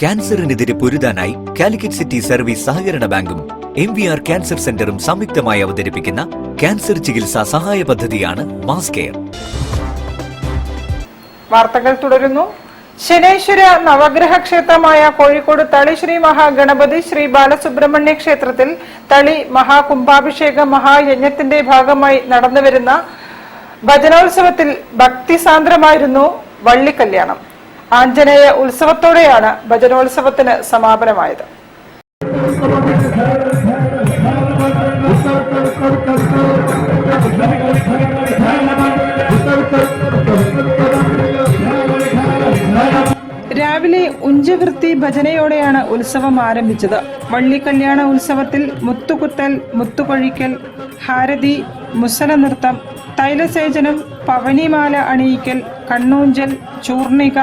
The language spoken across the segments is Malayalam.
ക്യാൻസറിനെതിരെ പൊരുതാനായി കാലിക്കറ്റ് സിറ്റി സർവീസ് സഹകരണ ബാങ്കും MVR ക്യാൻസർ സെന്ററും സംയുക്തമായി അവതരിപ്പിക്കുന്ന ക്യാൻസർ ചികിത്സാ സഹായ പദ്ധതിയാണ് മാസ് കെയർ. വാർത്തകൾ തുടരുന്നു. ശനൈശ്വര നവഗ്രഹ ക്ഷേത്രമായ കോഴിക്കോട് തളി ശ്രീ മഹാഗണപതി ശ്രീ ബാലസുബ്രഹ്മണ്യ ക്ഷേത്രത്തിൽ തളി മഹാകുംഭാഭിഷേക മഹായജ്ഞത്തിന്റെ ഭാഗമായി നടന്നുവരുന്ന ഭജനോത്സവത്തിൽ ഭക്തിസാന്ദ്രമായിരുന്നു വള്ളിക്കല്യാണം. ആഞ്ജനേയ ഉത്സവത്തോടെയാണ് ഭജനോത്സവത്തിന് സമാപനമായത്. രാവിലെ ഉഞ്ചവൃത്തി ഭജനയോടെയാണ് ഉത്സവം ആരംഭിച്ചത്. വള്ളിക്കല്യാണ ഉത്സവത്തിൽ മുത്തുകുത്തൽ, മുത്തുകൊഴിക്കൽ, ഹാരതി, മുസല നൃത്തം, തൈലസേചനം, പവനിമാല അണിയിക്കൽ, കണ്ണൂഞ്ചൽ, ചൂർണിക,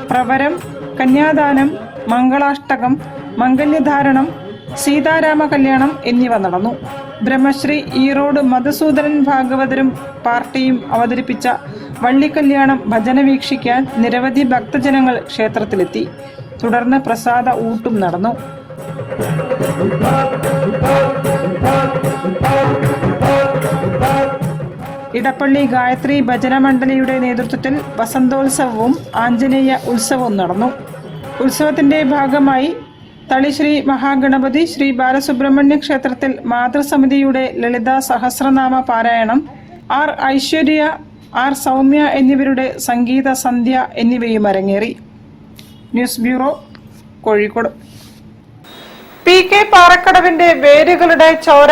പ്രവരം, കന്യാദാനം, മംഗളാഷ്ടകം, മംഗല്യധാരണം, സീതാരാമ കല്യാണം എന്നിവ നടന്നു. ബ്രഹ്മശ്രീ ഈറോഡ് മധുസൂദനൻ ഭാഗവതരും പാർട്ടിയും അവതരിപ്പിച്ച വള്ളിക്കല്യാണം ഭജന വീക്ഷിക്കാൻ നിരവധി ഭക്തജനങ്ങൾ ക്ഷേത്രത്തിലെത്തി. തുടർന്ന് പ്രസാദ ഊട്ടും നടന്നു. ഇടപ്പള്ളി ഗായത്രി ഭജന മണ്ഡലിയുടെ നേതൃത്വത്തിൽ വസന്തോത്സവവും ആഞ്ജനേയ ഉത്സവവും നടന്നു. ഉത്സവത്തിന്റെ ഭാഗമായി തളി ശ്രീ മഹാഗണപതി ശ്രീ ബാലസുബ്രഹ്മണ്യ ക്ഷേത്രത്തിൽ മാതൃസമിതിയുടെ ലളിതാ സഹസ്രനാമ പാരായണം, ആർ ഐശ്വര്യ, ആർ സൗമ്യ എന്നിവരുടെ സംഗീത സന്ധ്യ എന്നിവയും അരങ്ങേറി. News bureau, Kozhikode. PK പാറക്കടവിന്റെ വേരുകളുടെ ചോര